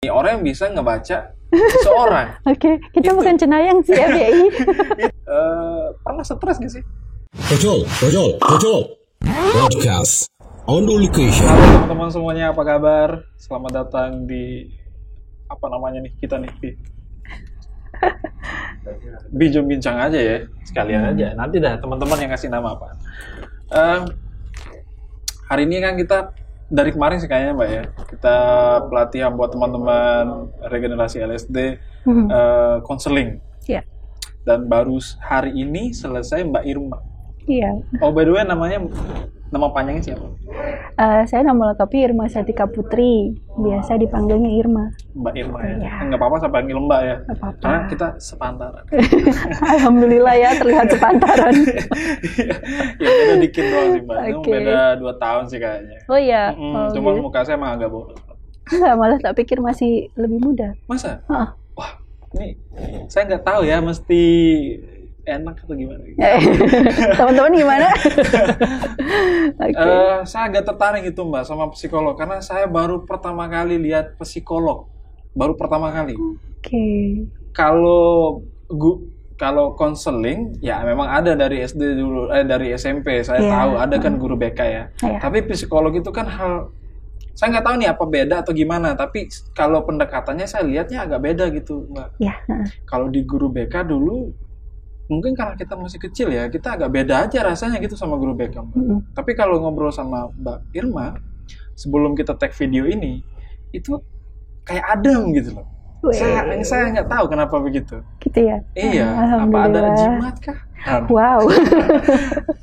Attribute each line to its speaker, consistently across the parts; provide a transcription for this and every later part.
Speaker 1: orang yang bisa ngebaca seseorang.
Speaker 2: Oke, kita bukan cenayang sih ya, BI.
Speaker 1: Pernah stres gak sih?
Speaker 3: Ojol Podcast on the location.
Speaker 1: Halo teman-teman semuanya, apa kabar? Selamat datang di kita nih Bijom Bincang aja ya, sekalian aja. Nanti dah teman-teman yang kasih nama apa. Hari ini kan kita dari kemarin sih kayaknya Mbak ya, kita pelatihan buat teman-teman regenerasi LSD, konseling.
Speaker 2: Iya.
Speaker 1: Dan baru hari ini selesai Mbak Irma.
Speaker 2: Iya.
Speaker 1: Oh by the way, nama panjangnya siapa?
Speaker 2: Saya nama lengkapnya Irma Satika Putri, biasa dipanggilnya Irma.
Speaker 1: Mbak Irma ya.
Speaker 2: Iya.
Speaker 1: Nggak apa-apa saya panggil Mbak ya.
Speaker 2: Nggak apa-apa.
Speaker 1: Karena kita sepantaran.
Speaker 2: Alhamdulillah ya, terlihat sepantaran.
Speaker 1: Ya beda dikit doang sih Mbak. Itu
Speaker 2: Oke.
Speaker 1: beda 2 tahun sih kayaknya.
Speaker 2: Oh iya.
Speaker 1: Cuma
Speaker 2: gitu.
Speaker 1: muka saya emang agak bodoh.
Speaker 2: Enggak, malah tak pikir masih lebih muda.
Speaker 1: Masa?
Speaker 2: Heeh.
Speaker 1: Wah, ini saya nggak tahu ya, mesti enak atau gimana.
Speaker 2: Teman-teman gimana? Oke.
Speaker 1: Saya agak tertarik itu Mbak sama psikolog karena saya baru pertama kali lihat psikolog. Baru pertama kali.
Speaker 2: Oke.
Speaker 1: Kalau konseling ya memang ada dari SD dulu, dari SMP saya
Speaker 2: Iya.
Speaker 1: tahu ada kan guru BK ya.
Speaker 2: Iya.
Speaker 1: Tapi psikolog itu kan saya nggak tahu nih apa beda atau gimana, tapi kalau pendekatannya saya lihatnya agak beda gitu Mbak.
Speaker 2: Ya.
Speaker 1: Kalau di guru BK dulu mungkin karena kita masih kecil ya, kita agak beda aja rasanya gitu sama guru BK Mbak. Tapi kalau ngobrol sama Mbak Irma sebelum kita tag video ini, itu kayak adem gitu loh. Saya nggak tahu kenapa begitu.
Speaker 2: Gitu ya.
Speaker 1: Iya, apa ada jimat kah?
Speaker 2: Wow.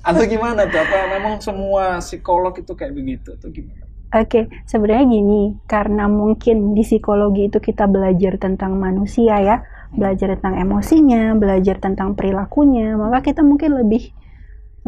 Speaker 1: Atau gimana tuh? Apa memang semua psikolog itu kayak begitu atau gimana?
Speaker 2: Oke, sebenarnya gini, karena mungkin di psikologi itu kita belajar tentang manusia ya, belajar tentang emosinya, belajar tentang perilakunya, maka kita mungkin lebih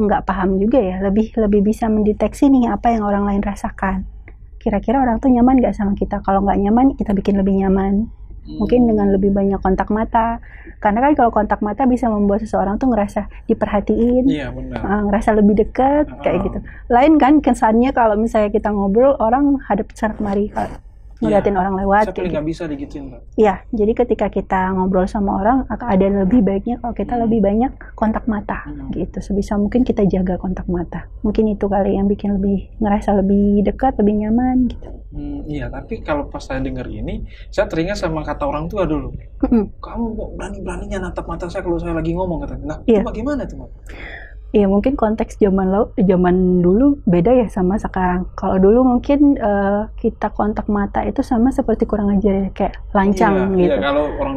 Speaker 2: nggak paham juga ya, lebih bisa mendeteksi nih apa yang orang lain rasakan. Kira-kira orang tuh nyaman nggak sama kita? Kalau nggak nyaman, kita bikin lebih nyaman. Mungkin dengan lebih banyak kontak mata, karena kan kalau kontak mata bisa membuat seseorang tuh ngerasa diperhatiin,
Speaker 1: Iya benar.
Speaker 2: ngerasa lebih dekat kayak gitu. Lain kan kesannya kalau misalnya kita ngobrol orang hadap sana kemari ngeliatin orang lewat.
Speaker 1: Saya paling nggak bisa digituin Mbak.
Speaker 2: Iya, jadi ketika kita ngobrol sama orang akan ada lebih baiknya kalau kita lebih banyak kontak mata gitu. Sebisa mungkin kita jaga kontak mata. Mungkin itu kali yang bikin ngerasa lebih dekat, lebih nyaman gitu.
Speaker 1: Iya, tapi kalau pas saya dengar ini, saya teringat sama kata orang tua dulu. Kamu kok berani-beraninya natap mata saya kalau saya lagi ngomong katanya. Nah,
Speaker 2: Iya.
Speaker 1: itu bagaimana tuh Mbak?
Speaker 2: Iya, mungkin konteks zaman dulu beda ya sama sekarang. Kalau dulu mungkin kita kontak mata itu sama seperti kurang ajar ya, kayak lancang gitu.
Speaker 1: Iya, kalau orang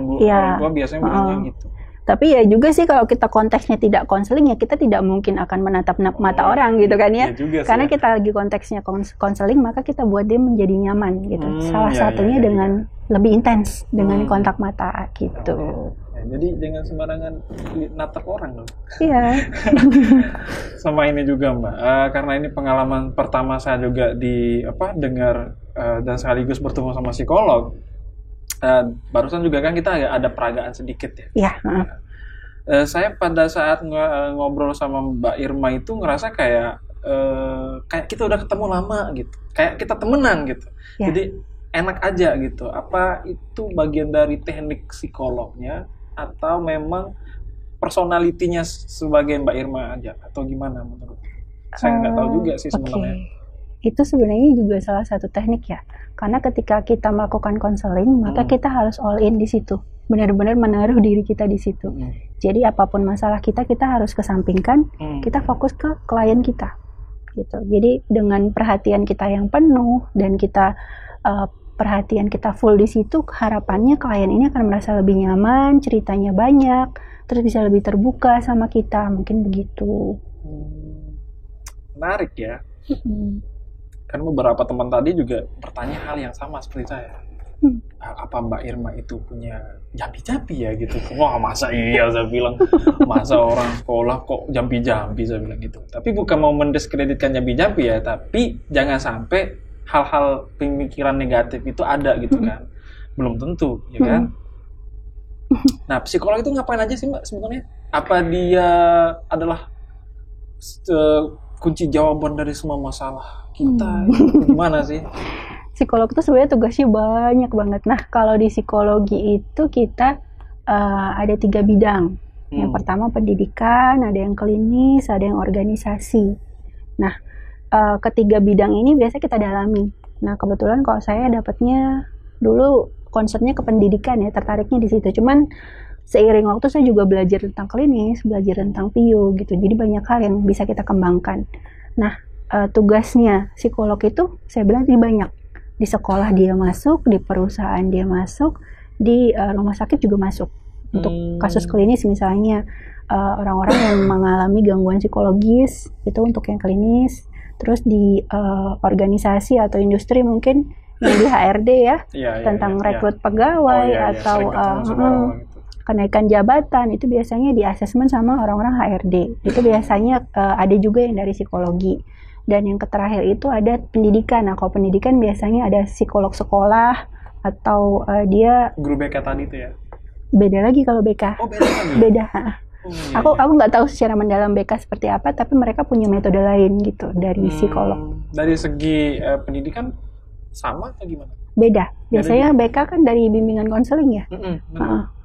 Speaker 1: tua biasanya bilangnya gitu.
Speaker 2: Tapi ya juga sih kalau kita konteksnya tidak konseling ya kita tidak mungkin akan menatap mata orang gitu kan ya.
Speaker 1: Iya juga sih,
Speaker 2: Karena
Speaker 1: ya.
Speaker 2: kita lagi konteksnya konseling maka kita buat dia menjadi nyaman gitu. Salah satunya dengan lebih intens dengan kontak mata gitu.
Speaker 1: Jadi jangan sembarangan natap orang loh.
Speaker 2: Iya.
Speaker 1: Sama ini juga Mbak, karena ini pengalaman pertama saya juga dengar dan sekaligus bertemu sama psikolog. Barusan juga kan kita ada peragaan sedikit ya.
Speaker 2: Iya.
Speaker 1: Saya pada saat ngobrol sama Mbak Irma itu ngerasa kayak kita udah ketemu lama gitu, kayak kita temenan gitu.
Speaker 2: Ya.
Speaker 1: Jadi enak aja gitu. Apa itu bagian dari teknik psikolognya atau memang personalitinya sebagai Mbak Irma aja atau gimana menurut? Saya nggak tahu juga sih sebenarnya.
Speaker 2: Itu sebenarnya juga salah satu teknik ya. Karena ketika kita melakukan konseling, maka kita harus all in di situ. Benar-benar menaruh diri kita di situ. Jadi apapun masalah kita harus kesampingkan, kita fokus ke klien kita. Gitu. Jadi dengan perhatian kita yang penuh dan kita perhatian kita full di situ, harapannya klien ini akan merasa lebih nyaman, ceritanya banyak, terus bisa lebih terbuka sama kita, mungkin begitu.
Speaker 1: Menarik ya. Kan beberapa teman tadi juga bertanya hal yang sama seperti saya. Apa Mbak Irma itu punya jampi-jampi ya gitu? Wah masa iya saya bilang, masa orang sekolah kok jampi-jampi saya bilang gitu. Tapi bukan mau mendiskreditkan jampi-jampi ya, tapi jangan sampai hal-hal pemikiran negatif itu ada gitu kan. Belum tentu ya kan. Nah psikolog itu ngapain aja sih Mbak sebenarnya? Apa dia adalah kunci jawaban dari semua masalah kita? Gimana sih?
Speaker 2: Psikolog itu sebenarnya tugasnya banyak banget. Nah, kalau di psikologi itu kita ada 3 bidang. Yang pertama pendidikan, ada yang klinis, ada yang organisasi. Nah, ketiga bidang ini biasa kita dalami. Nah, kebetulan kalau saya dapatnya dulu concernnya ke pendidikan ya, tertariknya di situ. Cuman seiring waktu saya juga belajar tentang klinis, belajar tentang PIO gitu. Jadi banyak hal yang bisa kita kembangkan. Nah, tugasnya psikolog itu saya bilang ini banyak. Di sekolah dia masuk, di perusahaan dia masuk, di rumah sakit juga masuk. Untuk kasus klinis misalnya orang-orang yang mengalami gangguan psikologis itu untuk yang klinis. Terus di organisasi atau industri mungkin yang di HRD ya, tentang rekrut pegawai atau kenaikan jabatan itu biasanya di asesmen sama orang-orang HRD. Itu biasanya ada juga yang dari psikologi. Dan yang terakhir itu ada pendidikan. Nah, kalau pendidikan biasanya ada psikolog sekolah atau dia
Speaker 1: guru BK tadi itu ya.
Speaker 2: Beda lagi kalau BK.
Speaker 1: Oh, beda lagi.
Speaker 2: Beda. Aku nggak tahu secara mendalam BK seperti apa, tapi mereka punya metode lain gitu dari psikolog.
Speaker 1: Dari segi pendidikan sama atau gimana?
Speaker 2: Beda. Biasanya BK kan dari bimbingan konseling ya.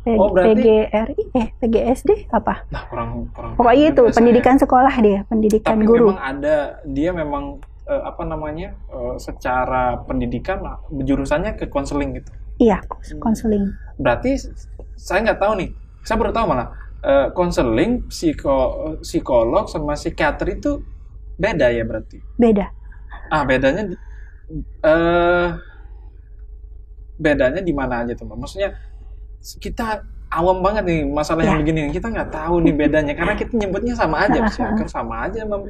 Speaker 1: Berarti
Speaker 2: PGSD apa?
Speaker 1: Nah, kurang
Speaker 2: pokoknya itu pendidikan sekolah dia, pendidikan
Speaker 1: tapi
Speaker 2: guru.
Speaker 1: Memang secara pendidikan jurusannya ke konseling gitu.
Speaker 2: Iya, konseling.
Speaker 1: Berarti saya nggak tahu nih. Saya baru tahu malah konseling, psikolog sama psikiater itu beda ya berarti.
Speaker 2: Beda.
Speaker 1: Bedanya di mana aja tuh, Mbak? Maksudnya kita awam banget nih masalah yang begini, kita nggak tahu nih bedanya karena kita nyebutnya sama aja, psikiater sama aja sama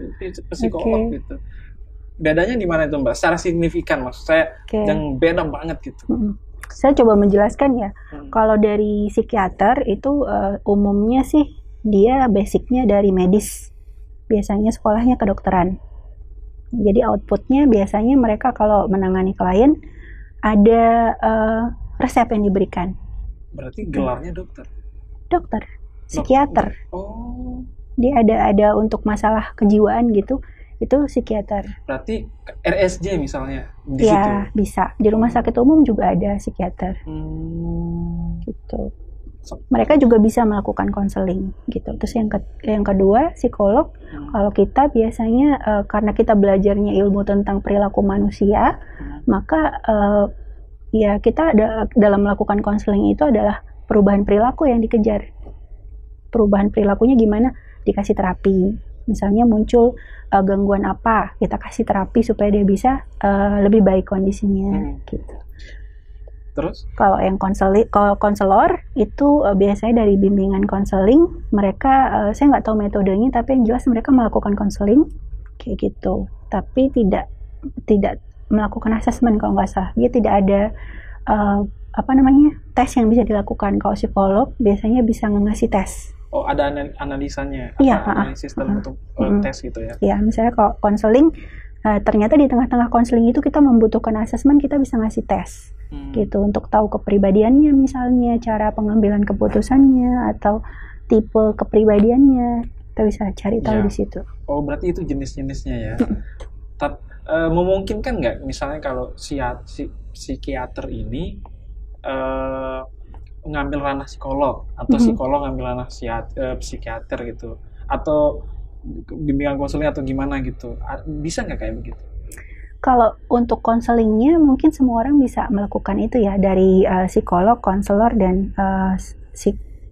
Speaker 1: psikolog gitu. Bedanya di mana itu, Mbak? Secara signifikan maksud saya yang beda banget gitu.
Speaker 2: Saya coba menjelaskan ya. Kalau dari psikiater itu umumnya sih dia basicnya dari medis. Biasanya sekolahnya kedokteran. Jadi outputnya biasanya mereka kalau menangani klien ada resep yang diberikan.
Speaker 1: Berarti gelarnya dokter.
Speaker 2: Dokter, psikiater.
Speaker 1: Oh.
Speaker 2: Dia ada untuk masalah kejiwaan gitu. Itu psikiater.
Speaker 1: Berarti RSJ misalnya di situ.
Speaker 2: Ya, bisa. Di rumah sakit umum juga ada psikiater. Gitu. Mereka juga bisa melakukan konseling gitu. Terus yang kedua, psikolog. Kalau kita biasanya karena kita belajarnya ilmu tentang perilaku manusia, maka ya kita dalam melakukan konseling itu adalah perubahan perilaku yang dikejar. Perubahan perilakunya gimana? Dikasih terapi. Misalnya muncul gangguan apa, kita kasih terapi supaya dia bisa lebih baik kondisinya gitu.
Speaker 1: Terus?
Speaker 2: Kalau yang konselor itu biasanya dari bimbingan konseling, mereka saya nggak tahu metodenya, tapi yang jelas mereka melakukan konseling kayak gitu. Tapi tidak melakukan asesmen kalau nggak salah. Dia tidak ada tes yang bisa dilakukan. Kalau psikolog biasanya bisa ngasih tes.
Speaker 1: Oh, ada analisanya, analisis dalam bentuk tes gitu ya? Iya,
Speaker 2: misalnya kalau konseling, ternyata di tengah-tengah konseling itu kita membutuhkan asesmen, kita bisa ngasih tes, gitu, untuk tahu kepribadiannya misalnya, cara pengambilan keputusannya, atau tipe kepribadiannya, kita bisa cari tahu di situ.
Speaker 1: Oh, berarti itu jenis-jenisnya ya? Memungkinkan nggak, misalnya kalau psikiater ini ngambil ranah psikolog atau psikolog ngambil ranah psikiater gitu, atau bimbingan konseling atau gimana gitu, bisa nggak kayak begitu?
Speaker 2: Kalau untuk konselingnya mungkin semua orang bisa melakukan itu ya, dari psikolog, konselor, dan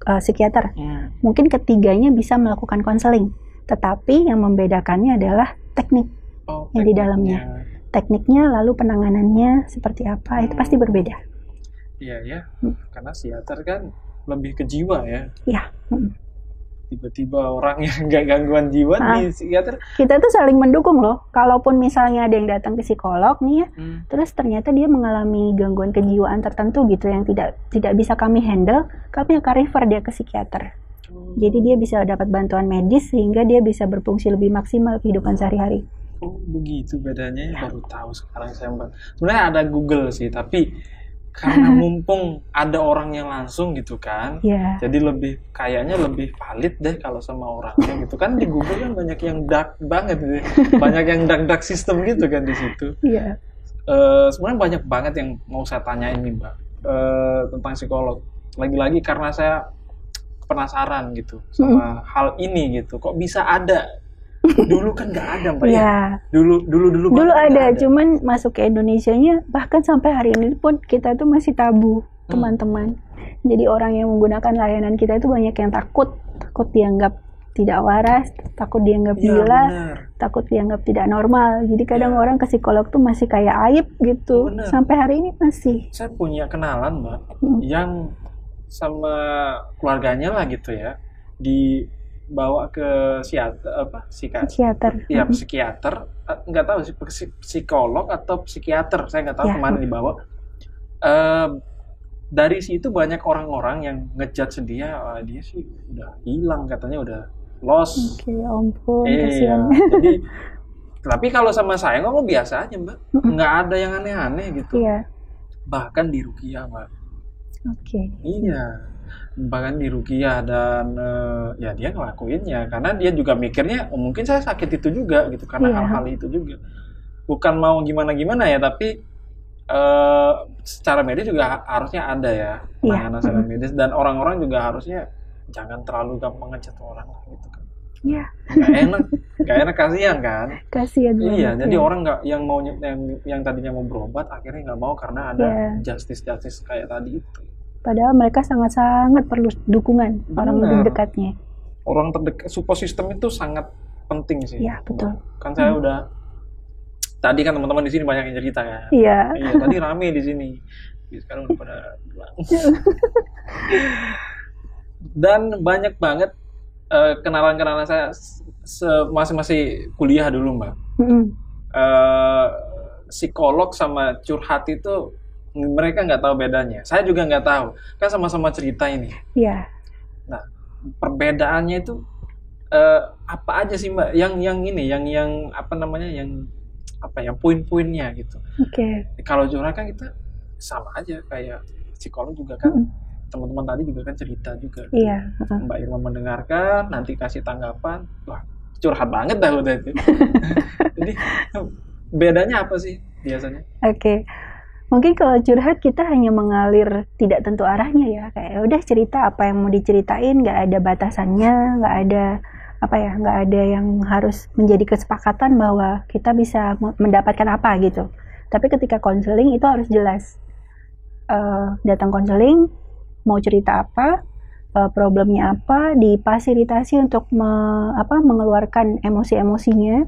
Speaker 2: psikiater. Mungkin ketiganya bisa melakukan konseling, tetapi yang membedakannya adalah teknik yang di dalamnya. Tekniknya lalu penanganannya seperti apa, itu pasti berbeda.
Speaker 1: Iya ya, karena psikiater kan lebih ke jiwa ya.
Speaker 2: Iya.
Speaker 1: Tiba-tiba orang yang nggak gangguan jiwa di psikiater.
Speaker 2: Kita tuh saling mendukung loh. Kalaupun misalnya ada yang datang ke psikolog nih ya, terus ternyata dia mengalami gangguan kejiwaan tertentu gitu yang tidak bisa kami handle, kami akan refer dia ke psikiater. Jadi dia bisa dapat bantuan medis sehingga dia bisa berfungsi lebih maksimal kehidupan sehari-hari.
Speaker 1: Oh begitu bedanya, baru tahu sekarang saya, Mbak. Sebenarnya ada Google sih, tapi karena mumpung ada orangnya langsung gitu kan, jadi kayaknya lebih valid deh kalau sama orangnya gitu kan. Di Google kan banyak yang dark banget gitu. Banyak yang dark system gitu kan di situ. Sebenarnya banyak banget yang mau saya tanyain nih Mbak, tentang psikolog. Lagi-lagi karena saya penasaran gitu sama hal ini gitu. Kok bisa ada? Dulu kan nggak ada Mbak ya.
Speaker 2: Ya,
Speaker 1: Dulu
Speaker 2: dulu
Speaker 1: banget nggak
Speaker 2: ada, cuman masuk ke Indonesianya bahkan sampai hari ini pun kita tuh masih tabu, teman-teman. Jadi orang yang menggunakan layanan kita itu banyak yang takut dianggap tidak waras, takut dianggap
Speaker 1: Iya,
Speaker 2: gila,
Speaker 1: bener.
Speaker 2: takut dianggap tidak normal. Jadi kadang
Speaker 1: Iya.
Speaker 2: orang ke psikolog tuh masih kayak aib gitu.
Speaker 1: Bener.
Speaker 2: Sampai hari ini masih.
Speaker 1: Saya punya kenalan Mbak yang sama keluarganya lah gitu ya, dibawa ke
Speaker 2: Psikiater.
Speaker 1: ya psikiater, nggak tahu sih psikolog atau psikiater, saya nggak tahu
Speaker 2: Ya.
Speaker 1: kemana dibawa. Dari situ banyak orang-orang yang ngejudge dia, dia sih udah hilang katanya, udah lost.
Speaker 2: Oke, ampun,
Speaker 1: Iya,
Speaker 2: kasihan.
Speaker 1: jadi tapi kalau sama saya ngomong biasa aja Mbak, nggak ada yang aneh-aneh gitu.
Speaker 2: Iya,
Speaker 1: Bahkan di Rukiah Mbak.
Speaker 2: oke.
Speaker 1: Iya, bahkan di Rukiah dan ya dia ngelakuinnya karena dia juga mikirnya mungkin saya sakit itu juga gitu karena
Speaker 2: Iya.
Speaker 1: hal-hal itu juga. Bukan mau gimana-gimana ya, tapi secara medis juga harusnya ada ya penanganan secara medis, dan orang-orang juga harusnya jangan terlalu gampang ngejat orang lah gitu kan.
Speaker 2: Iya,
Speaker 1: Nggak enak kasihan kan.
Speaker 2: kasihan
Speaker 1: Iya,
Speaker 2: banget.
Speaker 1: jadi
Speaker 2: ya.
Speaker 1: orang nggak yang tadinya mau berobat akhirnya nggak mau karena ada
Speaker 2: Iya.
Speaker 1: justice kayak tadi itu.
Speaker 2: Padahal mereka sangat-sangat perlu dukungan orang
Speaker 1: Benar.
Speaker 2: lebih dekatnya.
Speaker 1: Orang terdekat, support system itu sangat penting sih.
Speaker 2: Iya, betul.
Speaker 1: Kan saya udah tadi kan teman-teman di sini banyak yang cerita kan.
Speaker 2: Iya.
Speaker 1: Iya, tadi rame di sini. Sekarang udah pada pulang. Dan banyak banget kenalan-kenalan saya masih kuliah dulu Mbak.
Speaker 2: Mm-mm.
Speaker 1: Psikolog sama curhat itu mereka nggak tahu bedanya. Saya juga nggak tahu. Kan sama-sama cerita ini.
Speaker 2: Iya.
Speaker 1: Nah, perbedaannya itu apa aja sih Mbak? Yang apa namanya? Yang poin-poinnya gitu.
Speaker 2: Oke.
Speaker 1: Kalau curhat kan kita sama aja kayak psikolog juga kan. Teman-teman tadi juga kan cerita juga.
Speaker 2: Iya.
Speaker 1: Mbak Irma mendengarkan, nanti kasih tanggapan. Wah, curhat banget dah udah itu. Jadi bedanya apa sih biasanya?
Speaker 2: Oke. Mungkin kalau curhat kita hanya mengalir tidak tentu arahnya ya. Kayak udah cerita apa yang mau diceritain, nggak ada batasannya, nggak ada yang harus menjadi kesepakatan bahwa kita bisa mendapatkan apa gitu. Tapi ketika konseling itu harus jelas. Datang konseling, mau cerita apa, problemnya apa, difasilitasi untuk mengeluarkan emosi-emosinya,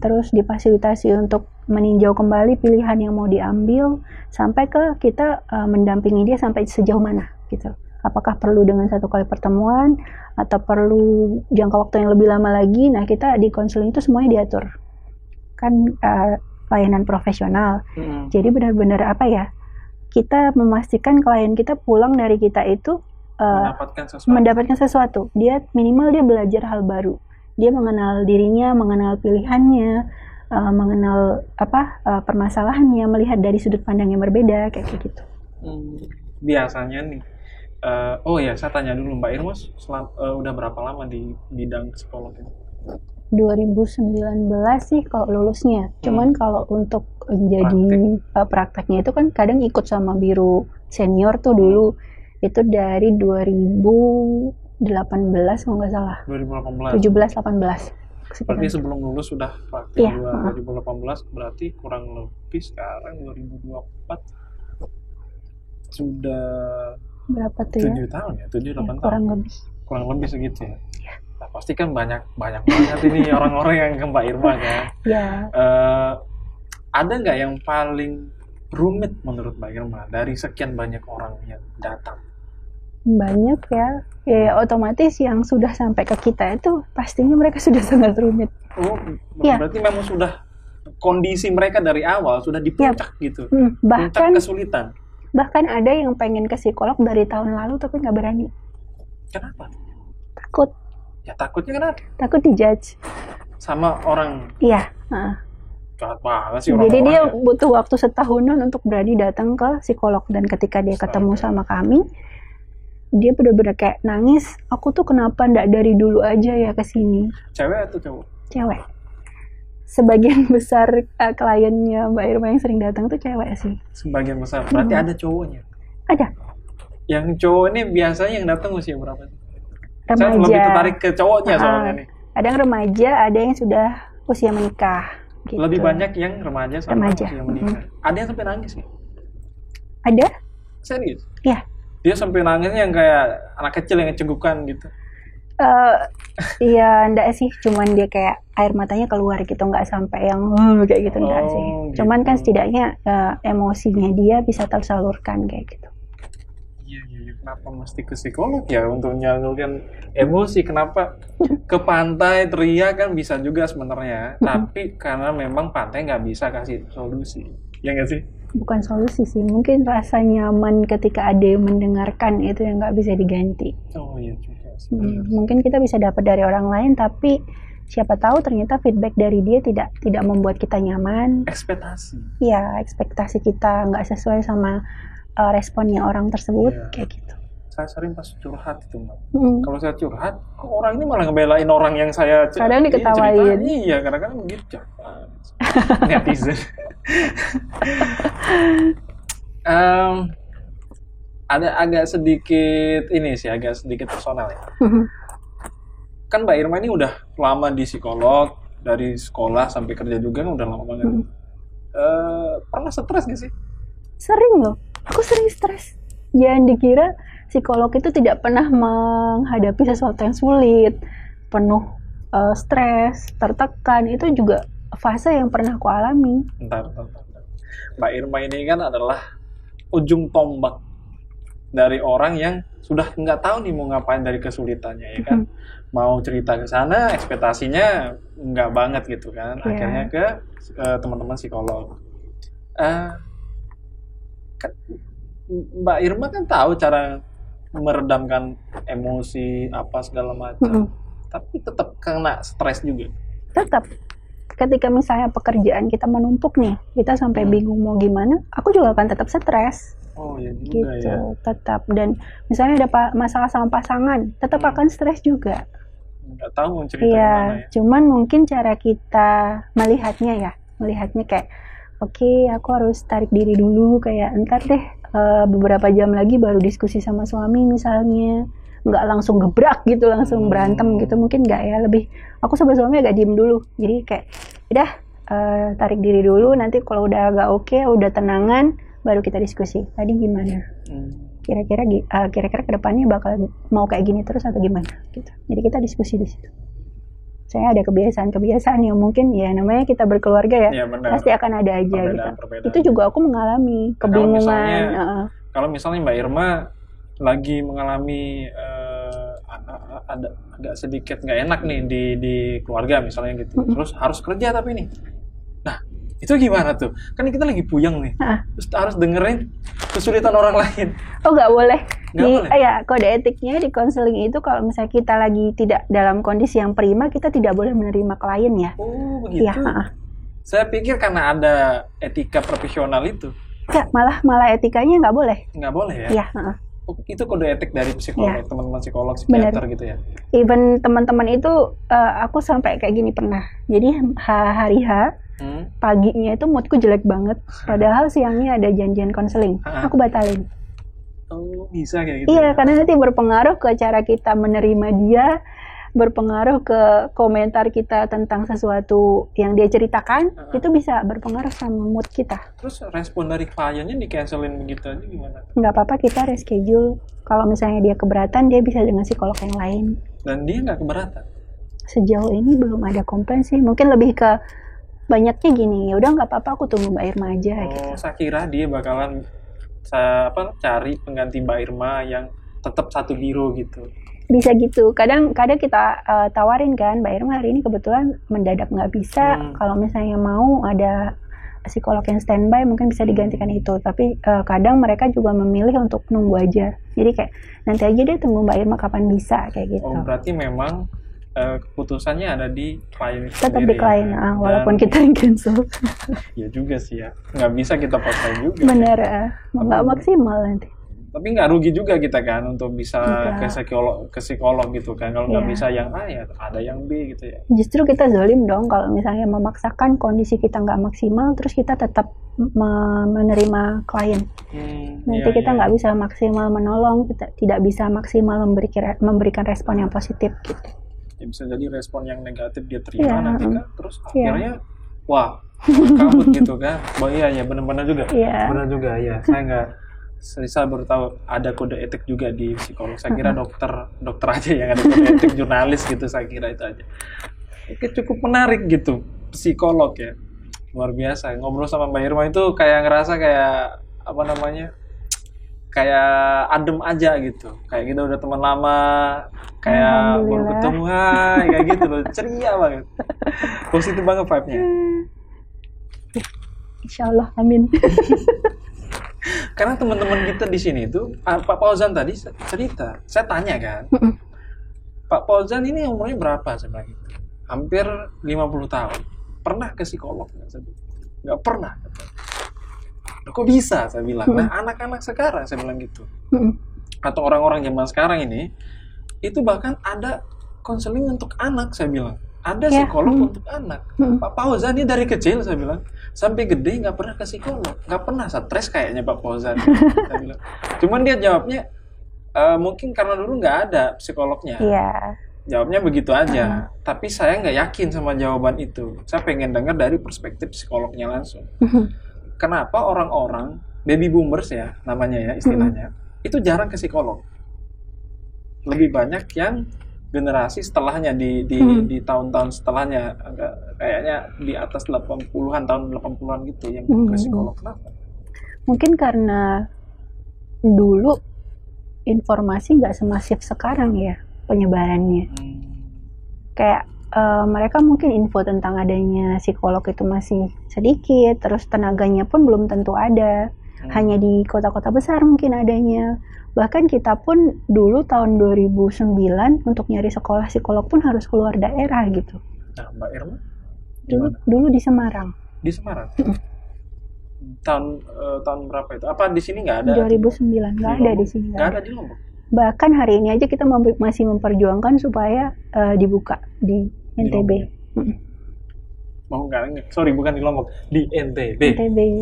Speaker 2: terus difasilitasi untuk meninjau kembali pilihan yang mau diambil, sampai ke kita mendampingi dia sampai sejauh mana gitu. Apakah perlu dengan satu kali pertemuan atau perlu jangka waktu yang lebih lama lagi. Nah, kita di konseling itu semuanya diatur kan, layanan profesional. Jadi benar-benar kita memastikan klien kita pulang dari kita itu mendapatkan sesuatu. Dia minimal dia belajar hal baru. Dia mengenal dirinya, mengenal pilihannya, mengenal permasalahannya, melihat dari sudut pandang yang berbeda kayak gitu.
Speaker 1: Biasanya nih, saya tanya dulu Mbak Irma, udah berapa lama di bidang psikolog ini?
Speaker 2: 2019 sih kalau lulusnya. Cuman kalau untuk jadi prakteknya itu kan kadang ikut sama biro senior tuh dulu. Itu dari 2018 kalau nggak salah.
Speaker 1: 2018.
Speaker 2: 17-18.
Speaker 1: Berarti sebelum lulus sudah praktek.
Speaker 2: Iya.
Speaker 1: 2018 berarti kurang lebih sekarang 2024 sudah
Speaker 2: berapa tuh ya?
Speaker 1: 7 tahun ya, 7-8
Speaker 2: kurang
Speaker 1: tahun.
Speaker 2: lebih.
Speaker 1: Kurang lebih segitu ya. Nah, pasti kan banyak banget ini orang-orang yang ke Mbak Irma kan.
Speaker 2: Ya.
Speaker 1: Ada nggak yang paling rumit menurut Mbak Irma dari sekian banyak orang yang datang?
Speaker 2: Banyak ya. Ya otomatis yang sudah sampai ke kita itu pastinya mereka sudah sangat rumit.
Speaker 1: Oh,
Speaker 2: Ya.
Speaker 1: berarti memang sudah kondisi mereka dari awal sudah di puncak gitu. Puncak kesulitan.
Speaker 2: Bahkan ada yang pengen ke psikolog dari tahun lalu tapi nggak berani.
Speaker 1: Kenapa?
Speaker 2: Takut.
Speaker 1: Ya takutnya kenapa?
Speaker 2: Takut dijudge.
Speaker 1: Sama orang.
Speaker 2: Iya.
Speaker 1: Jahat banget sih
Speaker 2: Jadi dia
Speaker 1: orang-orang ya.
Speaker 2: butuh waktu setahunan untuk berani datang ke psikolog, dan ketika dia ketemu sama kami, dia benar-benar kayak nangis. Aku tuh kenapa ndak dari dulu aja ya ke sini?
Speaker 1: Cewek atau cowok?
Speaker 2: Cewek. sebagian besar kliennya Mbak Irma yang sering datang tuh cewek sih.
Speaker 1: Sebagian besar. Berarti ada cowoknya.
Speaker 2: Ada.
Speaker 1: Yang cowok ini biasanya yang datang usia berapa sih?
Speaker 2: Remaja.
Speaker 1: Saya lebih tertarik ke cowoknya soalnya nih.
Speaker 2: Ada yang remaja, ada yang sudah usia menikah. Gitu.
Speaker 1: Lebih banyak yang remaja sama usia menikah. Ada yang sampai nangis nggak?
Speaker 2: Ada.
Speaker 1: Serius?
Speaker 2: Iya.
Speaker 1: Dia sampai nangis yang kayak anak kecil yang cegukan gitu.
Speaker 2: Iya, enggak sih, cuman dia kayak air matanya keluar gitu, nggak sampai yang kayak gitu, enggak sih.
Speaker 1: Gitu.
Speaker 2: Cuman kan setidaknya emosinya dia bisa tersalurkan kayak gitu.
Speaker 1: Iya, kenapa mesti ke psikolog ya untuk menyalurkan emosi? Kenapa ke pantai teriak kan bisa juga sebenarnya, tapi karena memang pantai nggak bisa kasih solusi, ya nggak sih?
Speaker 2: Bukan solusi sih, mungkin rasa nyaman ketika ada yang mendengarkan itu yang nggak bisa diganti.
Speaker 1: Oh iya juga.
Speaker 2: Mungkin kita bisa dapat dari orang lain, tapi siapa tahu ternyata feedback dari dia tidak membuat kita nyaman.
Speaker 1: Ekspektasi.
Speaker 2: Iya, ekspektasi kita nggak sesuai sama responnya orang tersebut, kayak gitu.
Speaker 1: Saya sering pas curhat itu, Mbak. Kalau saya curhat, kok orang ini malah ngebelain orang yang saya
Speaker 2: kadang diketawain.
Speaker 1: Iya, kadang-kadang begitu. Netizen. Ada agak sedikit personal ya. Kan Mbak Irma ini udah lama di psikolog, dari sekolah sampai kerja juga kan udah lama banget. Pernah stres gak sih?
Speaker 2: Sering loh, aku sering stres. Jangan dikira psikolog itu tidak pernah menghadapi sesuatu yang sulit, penuh stres, tertekan. Itu juga fase yang pernah aku alami.
Speaker 1: Bentar. Mbak Irma ini kan adalah ujung tombak dari orang yang sudah nggak tahu nih mau ngapain dari kesulitannya, ya kan? Mau cerita ke sana, ekspektasinya nggak banget gitu kan. Akhirnya ke teman-teman psikolog. Mbak Irma kan tahu cara meredamkan emosi apa segala macam, tapi tetap kena stres juga.
Speaker 2: Tetap. Ketika misalnya pekerjaan kita menumpuk nih, kita sampai bingung mau gimana, aku juga akan tetap stres.
Speaker 1: Oh iya juga
Speaker 2: gitu,
Speaker 1: ya.
Speaker 2: Tetap. Dan misalnya ada masalah sama pasangan, tetap akan stres juga.
Speaker 1: Nggak tahu mau cerita gimana ya.
Speaker 2: Cuman mungkin cara kita melihatnya kayak, oke, aku harus tarik diri dulu, kayak entar deh beberapa jam lagi baru diskusi sama suami misalnya. Nggak langsung gebrak gitu, langsung berantem gitu, mungkin nggak ya, lebih aku sama suami agak diem dulu, jadi kayak udah tarik diri dulu, nanti kalau udah agak oke, udah tenangan, baru kita diskusi tadi gimana, kira-kira kedepannya bakal mau kayak gini terus atau gimana gitu. Jadi kita diskusi di situ. Saya ada kebiasaan yang mungkin ya namanya kita berkeluarga ya, pasti akan ada aja perbedaan. Itu juga aku mengalami kebingungan.
Speaker 1: Kalau misalnya Mbak Irma lagi mengalami ada agak sedikit nggak enak nih di keluarga misalnya gitu, terus harus kerja tapi nih, nah itu gimana tuh? Kan kita lagi puyeng nih, terus harus dengerin kesulitan orang lain. Oh
Speaker 2: nggak boleh.
Speaker 1: Boleh.
Speaker 2: Ya kode etiknya di konseling itu kalau misalnya kita lagi tidak dalam kondisi yang prima, kita tidak boleh menerima klien ya.
Speaker 1: Oh begitu. Ya, saya pikir karena ada etika profesional itu.
Speaker 2: Ya, malah etikanya nggak boleh.
Speaker 1: Nggak boleh ya?
Speaker 2: Iya.
Speaker 1: Itu kode etik dari psikolog, teman-teman psikolog, psikiater gitu ya?
Speaker 2: Even teman-teman itu, aku sampai kayak gini pernah. Jadi hari H, paginya itu moodku jelek banget. Padahal siangnya ada janjian konseling. Aku batalin.
Speaker 1: Oh, bisa kayak gitu?
Speaker 2: Iya, karena nanti berpengaruh ke cara kita menerima dia, berpengaruh ke komentar kita tentang sesuatu yang dia ceritakan, itu bisa berpengaruh sama mood kita.
Speaker 1: Terus respon dari kliennya di-cancelin begitu aja gimana?
Speaker 2: Nggak apa-apa, kita reschedule. Kalau misalnya dia keberatan, dia bisa dengan psikolog yang lain.
Speaker 1: Dan dia nggak keberatan?
Speaker 2: Sejauh ini belum ada komplain sih. Mungkin lebih ke banyaknya gini, ya udah nggak apa-apa, aku tunggu Mbak Irma aja. Gitu.
Speaker 1: Saya kira dia bakalan cari pengganti Mbak Irma yang tetap satu biro gitu.
Speaker 2: Bisa gitu. Kadang kita tawarin kan, Mbak Irma hari ini kebetulan mendadak nggak bisa. Kalau misalnya mau ada psikolog yang standby, mungkin bisa digantikan itu. Tapi kadang mereka juga memilih untuk nunggu aja. Jadi kayak nanti aja deh, tunggu Mbak Irma kapan bisa kayak gitu.
Speaker 1: Oh berarti memang keputusannya ada di klien sendiri.
Speaker 2: Tetap di klien, walaupun kita yang cancel.
Speaker 1: Ya juga sih ya, nggak bisa kita paksain juga.
Speaker 2: Bener, nggak maksimal nanti.
Speaker 1: Tapi nggak rugi juga kita kan untuk bisa
Speaker 2: Enggak.
Speaker 1: ke psikolog gitu kan. Kalau nggak
Speaker 2: Iya.
Speaker 1: bisa yang A ya ada yang B gitu ya.
Speaker 2: Justru kita zalim dong kalau misalnya memaksakan kondisi kita nggak maksimal, terus kita tetap menerima klien. Nanti kita nggak bisa maksimal menolong, kita tidak bisa maksimal memberikan respon yang positif gitu.
Speaker 1: Ya, bisa jadi respon yang negatif dia terima nanti kan, terus
Speaker 2: Iya.
Speaker 1: akhirnya wah kabut gitu kan. Oh iya ya benar-benar juga.
Speaker 2: Iya.
Speaker 1: Benar juga ya. Saya baru tahu ada kode etik juga di psikolog. Saya kira dokter aja yang ada kode etik, jurnalis gitu, saya kira itu aja. Oke, cukup menarik gitu psikolog ya. Luar biasa. Ngobrol sama Mbak Irma itu kayak ngerasa kayak apa namanya? Kayak adem aja gitu. Kayak kita udah teman lama, kayak baru ketemu, hai, kayak gitu loh. Ceria banget. Positif banget vibe-nya.
Speaker 2: Insyaallah, amin.
Speaker 1: Karena teman-teman kita di sini itu, Pak Fauzan tadi cerita, saya tanya kan, Pak Fauzan ini umurnya berapa? Saya bilang gitu. Hampir 50 tahun. Pernah ke psikolog? Nggak pernah. Kok bisa? Saya bilang. Nah, anak-anak sekarang, saya bilang gitu. Atau orang-orang zaman sekarang ini, itu bahkan ada konseling untuk anak, saya bilang. Ada psikolog untuk anak. Pak Fauzan ini dari kecil, saya bilang, sampai gede nggak pernah ke psikolog, nggak pernah stres kayaknya Pak Fauzan. Saya bilang. Cuman dia jawabnya mungkin karena dulu nggak ada psikolognya.
Speaker 2: Iya.
Speaker 1: Jawabnya begitu aja. Tapi saya nggak yakin sama jawaban itu. Saya pengen dengar dari perspektif psikolognya langsung. Kenapa orang-orang baby boomers ya namanya ya istilahnya itu jarang ke psikolog? Lebih banyak yang generasi setelahnya di tahun-tahun setelahnya, kayaknya di atas 80-an, tahun 80-an gitu yang ke psikolog. Kenapa?
Speaker 2: Mungkin karena dulu informasi nggak semasif sekarang ya penyebarannya. Kayak mereka mungkin info tentang adanya psikolog itu masih sedikit, terus tenaganya pun belum tentu ada. Hanya di kota-kota besar mungkin adanya. Bahkan kita pun dulu tahun 2009 untuk nyari sekolah psikolog pun harus keluar daerah gitu.
Speaker 1: Nah, Mbak Irma?
Speaker 2: Dulu di Semarang.
Speaker 1: Di Semarang? Tahun berapa itu? Apa di sini nggak ada?
Speaker 2: 2009, nggak ada di sini.
Speaker 1: Nggak ada di Lombok?
Speaker 2: Bahkan hari ini aja kita masih memperjuangkan supaya dibuka di NTB.
Speaker 1: Sorry, bukan di Lombok, di NTB.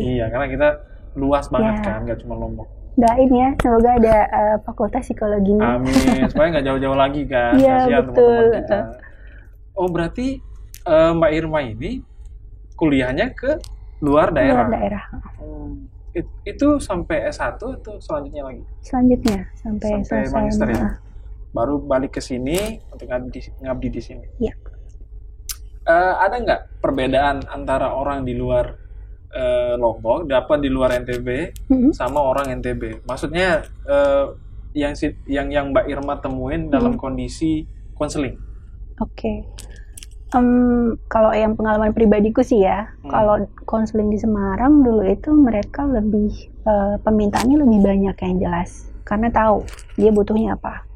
Speaker 1: Iya, karena kita luas banget kan, nggak cuma Lombok.
Speaker 2: Doain ya, semoga ada fakultas psikologinya.
Speaker 1: Amin, supaya nggak jauh-jauh lagi kan.
Speaker 2: Iya, betul.
Speaker 1: Teman-teman kita. Oh, berarti Mbak Irma ini kuliahnya ke luar daerah?
Speaker 2: Luar daerah.
Speaker 1: Itu sampai S1 atau selanjutnya lagi?
Speaker 2: Selanjutnya, sampai selesai.
Speaker 1: Magister ya? Baru balik ke sini untuk ngabdi di sini?
Speaker 2: Iya.
Speaker 1: Ada nggak perbedaan antara orang di luar Lombok, dapat di luar NTB, sama orang NTB? Maksudnya yang Mbak Irma temuin dalam kondisi konseling?
Speaker 2: Oke. Kalau yang pengalaman pribadiku sih ya, kalau konseling di Semarang dulu itu mereka lebih permintaannya lebih banyak yang jelas, karena tahu dia butuhnya apa.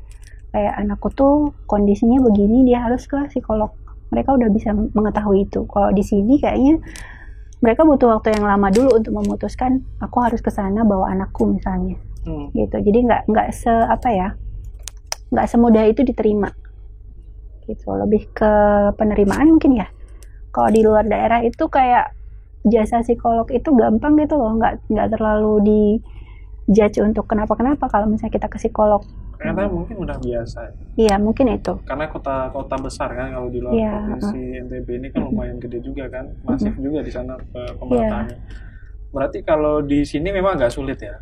Speaker 2: Kayak anakku tuh kondisinya begini, dia harus ke psikolog. Mereka udah bisa mengetahui itu. Kalau di sini kayaknya mereka butuh waktu yang lama dulu untuk memutuskan aku harus ke sana bawa anakku misalnya, gitu. Jadi nggak semudah itu diterima. Gitu, lebih ke penerimaan mungkin ya. Kalau di luar daerah itu kayak jasa psikolog itu gampang gitu loh, nggak terlalu di judge untuk kenapa kalau misalnya kita ke psikolog.
Speaker 1: Karena mungkin udah biasa.
Speaker 2: Iya, mungkin itu.
Speaker 1: Karena kota besar kan, kalau di luar provinsi NTB ini kan lumayan gede juga kan, masif juga di sana pemerataannya. Berarti kalau di sini memang agak sulit ya?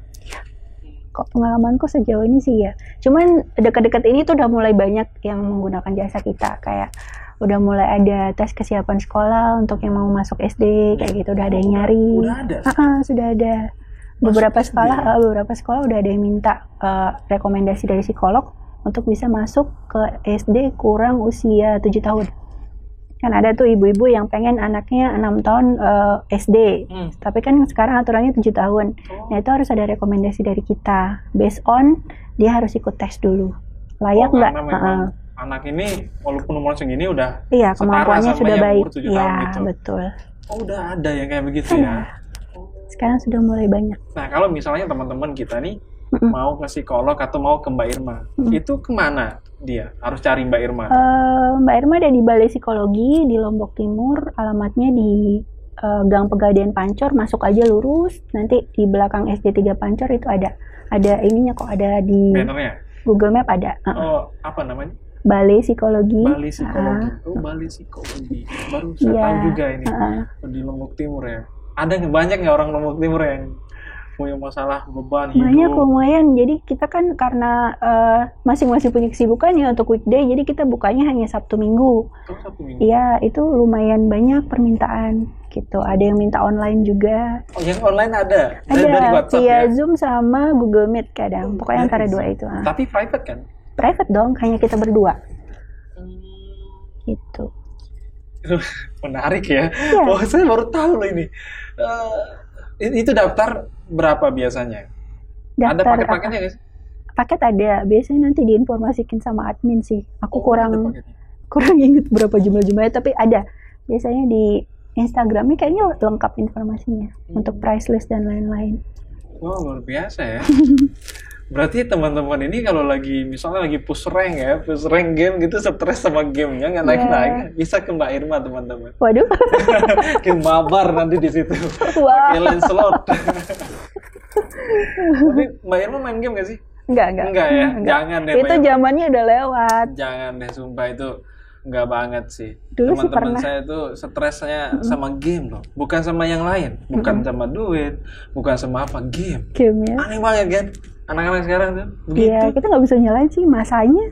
Speaker 2: Kok pengalamanku sejauh ini sih ya. Cuman dekat-dekat ini tuh udah mulai banyak yang menggunakan jasa kita. Kayak udah mulai ada tes kesiapan sekolah untuk yang mau masuk SD, kayak gitu udah ada yang nyari.
Speaker 1: Udah ada?
Speaker 2: Sudah ada. Beberapa sekolah udah ada yang minta rekomendasi dari psikolog untuk bisa masuk ke SD kurang usia 7 tahun. Kan ada tuh ibu-ibu yang pengen anaknya 6 tahun SD, tapi kan sekarang aturannya 7 tahun. Nah itu harus ada rekomendasi dari kita, based on dia harus ikut tes dulu, layak nggak?
Speaker 1: Anak ini walaupun umur segini udah
Speaker 2: kemampuannya sudah baik.
Speaker 1: Iya
Speaker 2: gitu. Betul.
Speaker 1: Oh udah ada yang kayak begitu ya.
Speaker 2: Sekarang sudah mulai banyak.
Speaker 1: Nah kalau misalnya teman-teman kita nih mau ke psikolog atau mau ke Mbak Irma, itu kemana dia? Harus cari Mbak Irma?
Speaker 2: Mbak Irma ada di Balai Psikologi di Lombok Timur, alamatnya di Gang Pegadaian Pancor, masuk aja lurus, nanti di belakang SD 3 Pancor itu ada ininya kok, ada di
Speaker 1: bannernya?
Speaker 2: Google Map ada.
Speaker 1: Oh, apa namanya?
Speaker 2: Balai Psikologi.
Speaker 1: Balai Psikologi. Balai Psikologi. Baru saya tahu juga ini. Di Lombok Timur ya. Ada nggak banyak nggak orang Lombok Timur yang punya masalah beban hidup?
Speaker 2: Banyak, lumayan. Jadi kita kan karena masing-masing punya kesibukan ya untuk weekday, jadi kita bukanya hanya Sabtu Minggu.
Speaker 1: Sabtu Minggu.
Speaker 2: Iya, itu lumayan banyak permintaan gitu. Ada yang minta online juga.
Speaker 1: Oh, yang online ada?
Speaker 2: Ada,
Speaker 1: dari WhatsApp
Speaker 2: via
Speaker 1: ya?
Speaker 2: Zoom sama Google Meet kadang. Pokoknya antara dua itu.
Speaker 1: Tapi private kan?
Speaker 2: Private dong, hanya kita berdua. Gitu.
Speaker 1: Menarik ya.
Speaker 2: Iya.
Speaker 1: Oh, saya baru tahu loh ini. Itu daftar berapa biasanya? Ada
Speaker 2: Daftar
Speaker 1: paket-paketnya nggak sih?
Speaker 2: Paket ada. Biasanya nanti diinformasikan sama admin sih. Aku kurang ingat berapa jumlahnya, tapi ada. Biasanya di Instagramnya kayaknya lengkap informasinya untuk price list dan lain-lain.
Speaker 1: Wow, luar biasa ya. Berarti teman-teman ini kalau misalnya lagi push rank game gitu, stres sama gamenya nggak naik-naik, bisa ke Mbak Irma teman-teman.
Speaker 2: Waduh.
Speaker 1: Game mabar nanti di situ.
Speaker 2: Wow.
Speaker 1: Pakai Lancelot. Tapi Mbak Irma main game nggak sih?
Speaker 2: Enggak ya.
Speaker 1: Enggak. Jangan deh.
Speaker 2: Itu zamannya udah lewat.
Speaker 1: Jangan deh, sumpah itu enggak banget sih.
Speaker 2: Dulu sih
Speaker 1: Teman-teman
Speaker 2: pernah.
Speaker 1: saya tuh stresnya sama game loh, bukan sama yang lain, bukan sama duit, bukan sama apa, game.
Speaker 2: Game ya.
Speaker 1: Aneh banget kan? Anak-anak sekarang tuh begitu.
Speaker 2: Iya, kita nggak bisa nyalain sih masanya.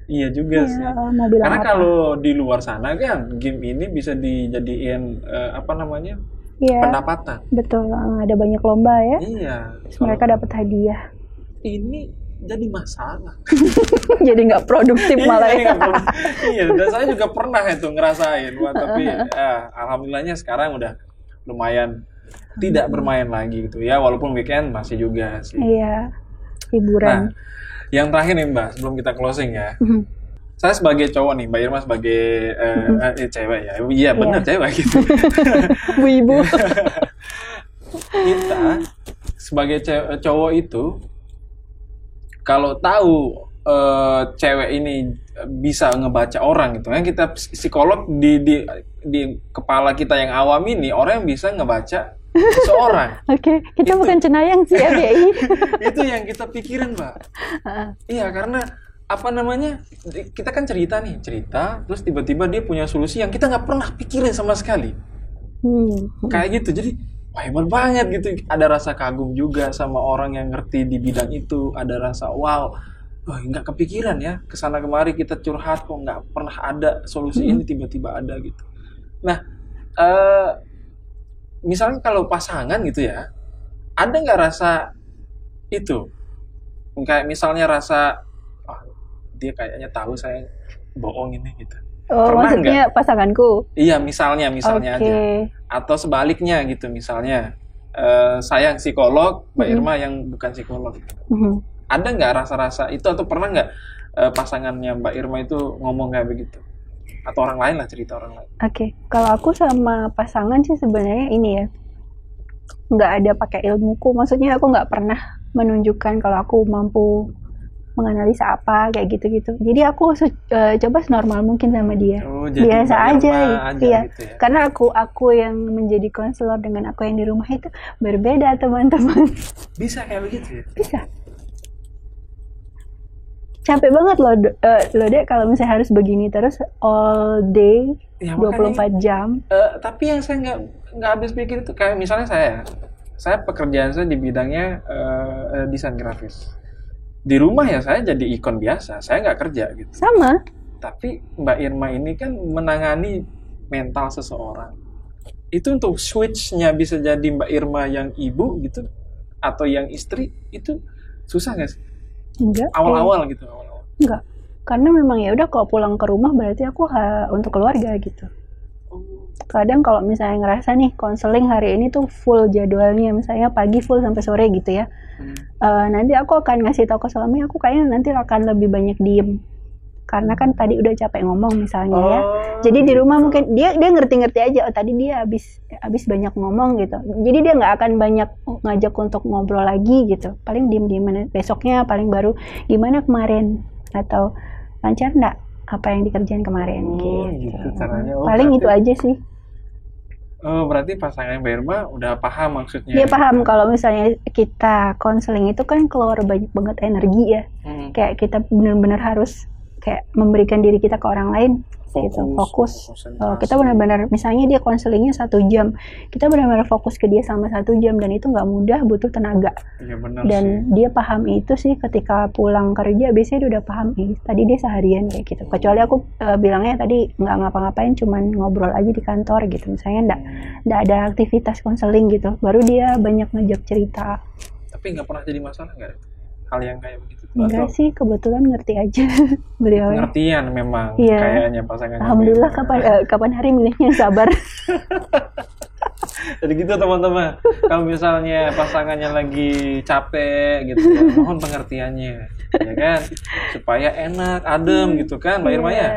Speaker 1: Iya juga sih.
Speaker 2: Mau bilang
Speaker 1: Karena
Speaker 2: apa?
Speaker 1: kalau di luar sana kan game ini bisa dijadiin
Speaker 2: Iya.
Speaker 1: pendapatan.
Speaker 2: Betul, ada banyak lomba ya.
Speaker 1: Iya.
Speaker 2: Terus mereka dapat hadiah.
Speaker 1: Ini jadi masalah.
Speaker 2: Jadi nggak produktif malah ya.
Speaker 1: Iya, dan saya juga pernah itu ngerasain. Wah, tapi alhamdulillahnya sekarang udah lumayan tidak bermain lagi gitu ya, walaupun weekend masih juga sih.
Speaker 2: Iya, hiburan.
Speaker 1: Nah, yang terakhir nih Mbak, sebelum kita closing ya. Saya sebagai cowok nih, Mbak Irma sebagai cewek ya. Iya, benar cewek gitu.
Speaker 2: Bu ibu.
Speaker 1: Kita sebagai cowok itu kalau tahu cewek ini bisa ngebaca orang gitu kan, kita psikolog di kepala kita yang awam ini, orang yang bisa ngebaca seseorang.
Speaker 2: Oke, kita bukan cenayang sih ya, BI.
Speaker 1: Itu yang kita pikirin, Mbak. Iya, karena apa namanya, kita kan cerita, terus tiba-tiba dia punya solusi yang kita nggak pernah pikirin sama sekali. Kayak gitu, jadi wah, hebat banget gitu. Ada rasa kagum juga sama orang yang ngerti di bidang itu. Ada rasa wow, wah nggak kepikiran ya, kesana kemari kita curhat kok nggak pernah ada solusi ini, tiba-tiba ada gitu. Nah, misalnya kalau pasangan gitu ya, ada nggak rasa itu? Kayak misalnya rasa, dia kayaknya tahu saya bohong ini gitu.
Speaker 2: Oh,
Speaker 1: pernah
Speaker 2: maksudnya
Speaker 1: nggak?
Speaker 2: Pasanganku?
Speaker 1: Iya, misalnya aja. Atau sebaliknya gitu, misalnya saya psikolog, Mbak Irma yang bukan psikolog. Ada nggak rasa-rasa itu, atau pernah nggak pasangannya Mbak Irma itu ngomong kayak begitu? Atau orang lain lah, cerita orang lain.
Speaker 2: Oke. Kalau aku sama pasangan sih sebenarnya ini ya, nggak ada pakai ilmuku. Maksudnya aku nggak pernah menunjukkan kalau aku mampu menganalisa apa kayak gitu-gitu. Jadi aku coba senormal mungkin sama dia. Biasa aja iya. Gitu ya? Karena aku yang menjadi konselor dengan aku yang di rumah itu berbeda, teman-teman.
Speaker 1: Bisa kayak begitu ya?
Speaker 2: Bisa. Capek banget loh Dek, kalau misalnya harus begini terus all day ya, 24 jam.
Speaker 1: Tapi yang saya nggak habis pikir itu, kayak misalnya saya pekerjaan saya di bidangnya desain grafis. Di rumah ya saya jadi ikon biasa, saya nggak kerja gitu.
Speaker 2: Sama.
Speaker 1: Tapi Mbak Irma ini kan menangani mental seseorang. Itu untuk switch-nya bisa jadi Mbak Irma yang ibu gitu, atau yang istri, itu susah nggak sih?
Speaker 2: Enggak.
Speaker 1: Awal-awal gitu.
Speaker 2: Enggak. Karena memang ya udah, kalau pulang ke rumah berarti aku untuk keluarga gitu. Kadang kalau misalnya ngerasa nih konseling hari ini tuh full jadwalnya, misalnya pagi full sampai sore gitu ya, nanti aku akan ngasih tahu ke suami aku kayaknya nanti akan lebih banyak diem karena kan tadi udah capek ngomong misalnya ya. Jadi di
Speaker 1: gitu.
Speaker 2: rumah mungkin dia ngerti-ngerti aja, oh tadi dia habis banyak ngomong gitu. Jadi dia nggak akan banyak ngajak untuk ngobrol lagi gitu. Paling diem-diem, besoknya paling baru gimana kemarin, atau lancar nggak apa yang dikerjain kemarin
Speaker 1: gitu caranya.
Speaker 2: Paling
Speaker 1: berarti,
Speaker 2: itu aja sih.
Speaker 1: berarti pasangan Mbak Irma udah paham maksudnya.
Speaker 2: Dia paham kalau misalnya kita konseling itu kan keluar banyak banget energi ya. Kayak kita benar-benar harus kayak memberikan diri kita ke orang lain. Fokus. Kita benar-benar, misalnya dia konselingnya 1 jam, kita benar-benar fokus ke dia sama 1 jam, dan itu nggak mudah, butuh tenaga.
Speaker 1: Iya, benar
Speaker 2: Dan
Speaker 1: sih.
Speaker 2: dia paham itu sih ketika pulang kerja, biasanya dia udah paham tadi dia seharian kayak gitu. Kecuali aku bilangnya tadi nggak ngapa-ngapain, cuman ngobrol aja di kantor gitu, misalnya nggak ada aktivitas konseling gitu, baru dia banyak ngajak cerita.
Speaker 1: Tapi nggak pernah jadi masalah nggak hal yang kayak begitu?
Speaker 2: Enggak sih, kebetulan ngerti aja beliau.
Speaker 1: Pengertian memang kayaknya pasangannya.
Speaker 2: Alhamdulillah, kapan hari milihnya sabar.
Speaker 1: Jadi gitu teman-teman, kalau misalnya pasangannya lagi capek gitu ya, mohon pengertiannya, ya kan, supaya enak, adem gitu kan, Mbak Irma ya.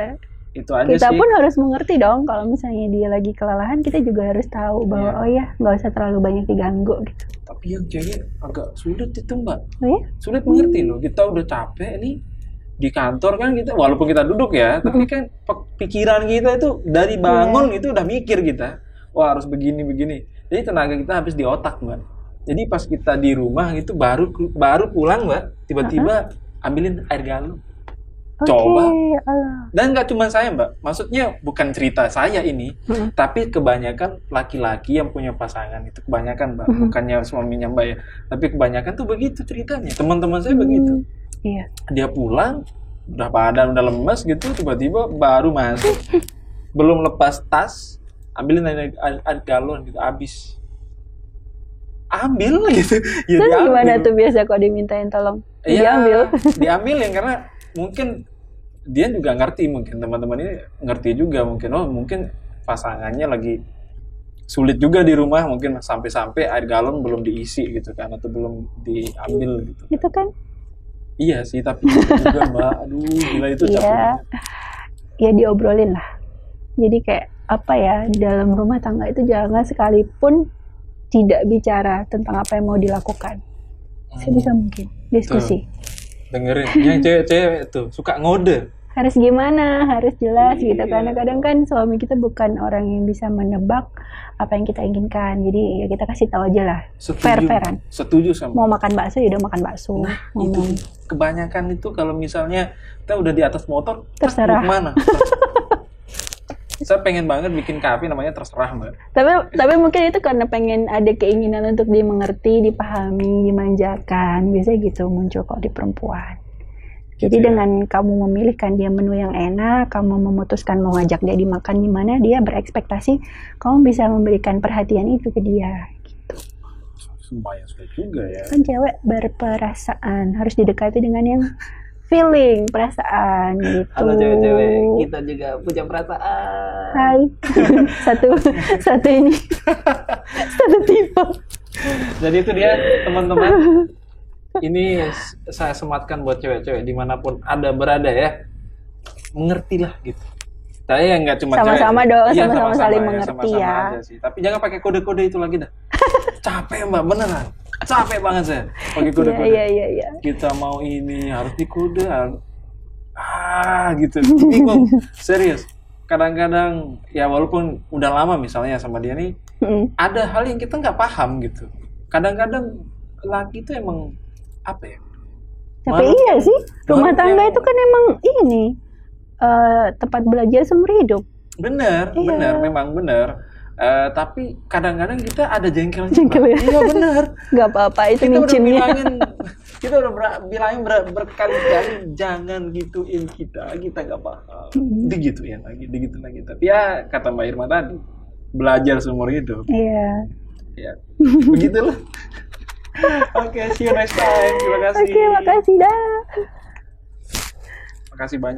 Speaker 1: Itu aja
Speaker 2: kita
Speaker 1: sih.
Speaker 2: Pun harus mengerti dong, kalau misalnya dia lagi kelelahan, kita juga harus tahu bahwa oh ya, nggak usah terlalu banyak diganggu gitu.
Speaker 1: Tapi yang cewek agak sulit itu Mbak, sulit
Speaker 2: Hmm.
Speaker 1: mengerti loh. Kita udah capek nih di kantor kan, kita walaupun kita duduk ya, tapi kan pikiran kita itu dari bangun itu udah mikir kita, wah harus begini. Jadi tenaga kita habis di otak Mbak. Jadi pas kita di rumah itu baru pulang Mbak, tiba-tiba ambilin air galon. Coba. Dan nggak cuma saya Mbak, maksudnya bukan cerita saya ini, tapi kebanyakan laki-laki yang punya pasangan itu kebanyakan Mbak, bukannya suaminya Mbak ya, tapi kebanyakan tuh begitu ceritanya. Teman-teman saya begitu.
Speaker 2: Iya.
Speaker 1: Dia pulang udah badan udah lemes gitu, tiba-tiba baru masuk, belum lepas tas, ambilin air galon gitu, habis. Ambil gitu. Ya
Speaker 2: terus
Speaker 1: diambil.
Speaker 2: Gimana tuh biasa kalau dimintain tolong?
Speaker 1: Diambilin karena mungkin dia juga ngerti, mungkin teman-teman ini ngerti juga mungkin pasangannya lagi sulit juga di rumah, mungkin sampai air galon belum diisi gitu kan, atau belum diambil gitu.
Speaker 2: Itu kan?
Speaker 1: Iya sih, tapi juga Mbak, aduh gila itu capek.
Speaker 2: Ya diobrolin lah. Jadi kayak apa ya, dalam rumah tangga itu jangan sekalipun tidak bicara tentang apa yang mau dilakukan. Sebisa mungkin diskusi.
Speaker 1: Dengerin, yang cewek-cewek tuh suka ngode.
Speaker 2: Harus gimana, harus jelas gitu. Karena kadang kan suami kita bukan orang yang bisa menebak apa yang kita inginkan. Jadi ya kita kasih tahu aja lah. Fair-fairan.
Speaker 1: Setuju sama.
Speaker 2: Mau makan bakso ya udah makan bakso.
Speaker 1: Nah, itu kebanyakan itu kalau misalnya kita udah di atas motor,
Speaker 2: terserah
Speaker 1: mana? Saya pengen banget bikin kafe namanya terserah Mbak.
Speaker 2: Tapi mungkin itu karena pengen ada keinginan untuk dimengerti, dipahami, dimanjakan. Biasanya gitu muncul kok di perempuan. Jadi dengan kamu memilihkan dia menu yang enak, kamu memutuskan mau ngajak dia dimakan di mana, dia berekspektasi kamu bisa memberikan perhatian itu ke dia. Gitu.
Speaker 1: Lumayan sulit juga ya.
Speaker 2: Kan cewek berperasaan, harus didekati dengan yang feeling, perasaan gitu.
Speaker 1: Halo cewek-cewek, kita juga punya perasaan.
Speaker 2: Hai, satu ini, satu tipe.
Speaker 1: Jadi itu dia teman-teman. Ini saya sematkan buat cewek-cewek dimanapun ada berada ya, mengertilah gitu. Saya nggak cuma
Speaker 2: sama-sama
Speaker 1: cewek,
Speaker 2: dong,
Speaker 1: ya,
Speaker 2: sama-sama saling mengerti
Speaker 1: sama-sama
Speaker 2: ya.
Speaker 1: aja sih. Tapi jangan pakai kode-kode itu lagi dah. Capek Mbak, beneran. Capek banget saya pakai kode-kode.
Speaker 2: Iya.
Speaker 1: Kita mau ini harus dikode, gitu. Bingung, serius. Kadang-kadang ya walaupun udah lama misalnya sama dia nih, ada hal yang kita nggak paham gitu. Kadang-kadang laki itu emang apa ya?
Speaker 2: Tapi iya sih, rumah tangga itu kan emang ini tempat belajar seumur hidup.
Speaker 1: Bener, memang bener. Tapi kadang-kadang kita ada jengkelnya.
Speaker 2: Ya?
Speaker 1: Iya bener.
Speaker 2: Gak apa-apa, itu micinnya.
Speaker 1: Kita udah bilangin berkali-kali jangan gituin kita gak paham. Digituin lagi. Tapi ya kata Mbak Irma tadi, belajar seumur hidup.
Speaker 2: Iya.
Speaker 1: Ya, begitulah. Oke, see you next time. Terima kasih.
Speaker 2: Oke, makasih dah.
Speaker 1: Makasih banyak.